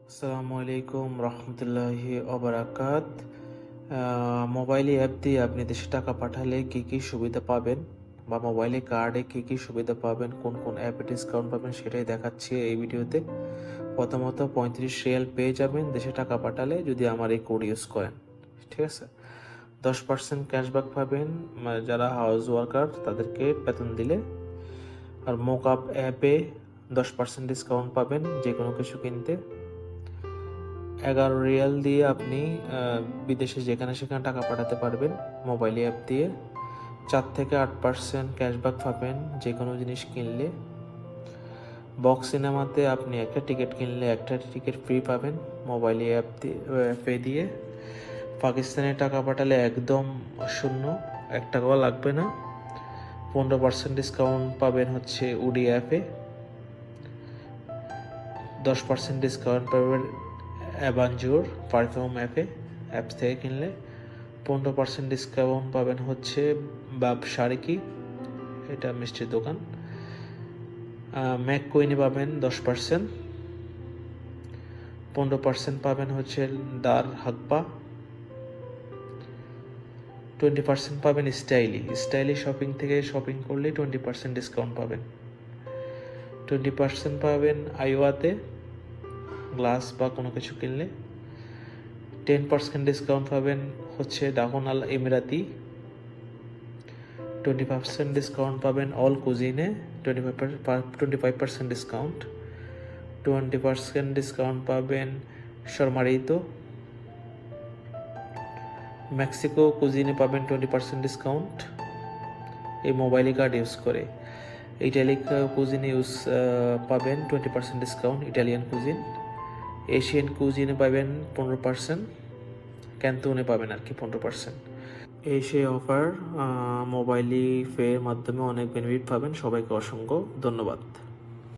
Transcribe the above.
আসসালামু আলাইকুম রহমতুল্লাহি ওবারাকাত। মোবাইলে অ্যাপ দিয়ে আপনি দেশে টাকা পাঠালে কি কি সুবিধা পাবেন বা মোবাইলে কার্ডে কি কি সুবিধা পাবেন, কোন কোন অ্যাপে ডিসকাউন্ট পাবেন সেটাই দেখাচ্ছি এই ভিডিওতে। প্রথমত 35 রিয়াল পেয়ে যাবেন দেশে টাকা পাঠালে যদি আমার এই কোড ইউজ করেন, ঠিক আছে। 10% ক্যাশব্যাক পাবেন যারা হাউস ওয়ার্কার তাদেরকে বেতন দিলে। আর মোকআপ অ্যাপে 10% ডিসকাউন্ট পাবেন যে কোনো কিছু কিনতে। 11 রিয়াল দিয়ে আপনি বিদেশে যেখানে সেখানে টাকা পাঠাতে পারবেন মোবাইল অ্যাপ দিয়ে। 4 থেকে 8% ক্যাশব্যাক পাবেন যে কোনো জিনিস কিনলে। বক্স সিনেমাতে আপনি একটা টিকিট কিনলে একটা টিকিট ফ্রি পাবেন মোবাইল অ্যাপে দিয়ে। পাকিস্তানে টাকা পাঠালে একদম শূন্য, 1 টাকাও লাগবে না। 15% ডিসকাউন্ট পাবেন হচ্ছে উডি অ্যাপে। 10% ডিসকাউন্ট পাবেন অ্যাভাঞ্জুর পারফিউম অ্যাপস থেকে কিনলে। 15% ডিসকাউন্ট পাবেন হচ্ছে ব্যবসারিকি, এটা মিষ্টির দোকান। ম্যাককুইনে পাবেন 10%। 15% পাবেন হচ্ছে দার হাকপা। 20% পাবেন স্টাইলি শপিং থেকে শপিং করলে 20% ডিসকাউন্ট পাবেন। 20% পাবেন আইওয়াতে গ্লাস বা কোনো কিছু কিনলে। 10% ডিসকাউন্ট পাবেন হচ্ছে দাহন আল এমিরাতি। 20% ডিসকাউন্ট পাবেন অল কুজিনে, 25% ডিসকাউন্ট। 20% ডিসকাউন্ট পাবেন শর্মারিতো। মেক্সিকো কুজিনে পাবেন 20% ডিসকাউন্ট এই মোবাইল কার্ড ইউজ করে। ইটালিক কুজিনে পাবেন 20% ডিসকাউন্ট, ইটালিয়ান কুজিন। এশিয়ান কুজিনে পাবেন 15%, ক্যান্তুনে পাবেন আর কি 15%। এই সেই অফার। মোবাইলি ফের মাধ্যমে অনেক বেনিফিট পাবেন। সবাইকে অসংখ্য ধন্যবাদ।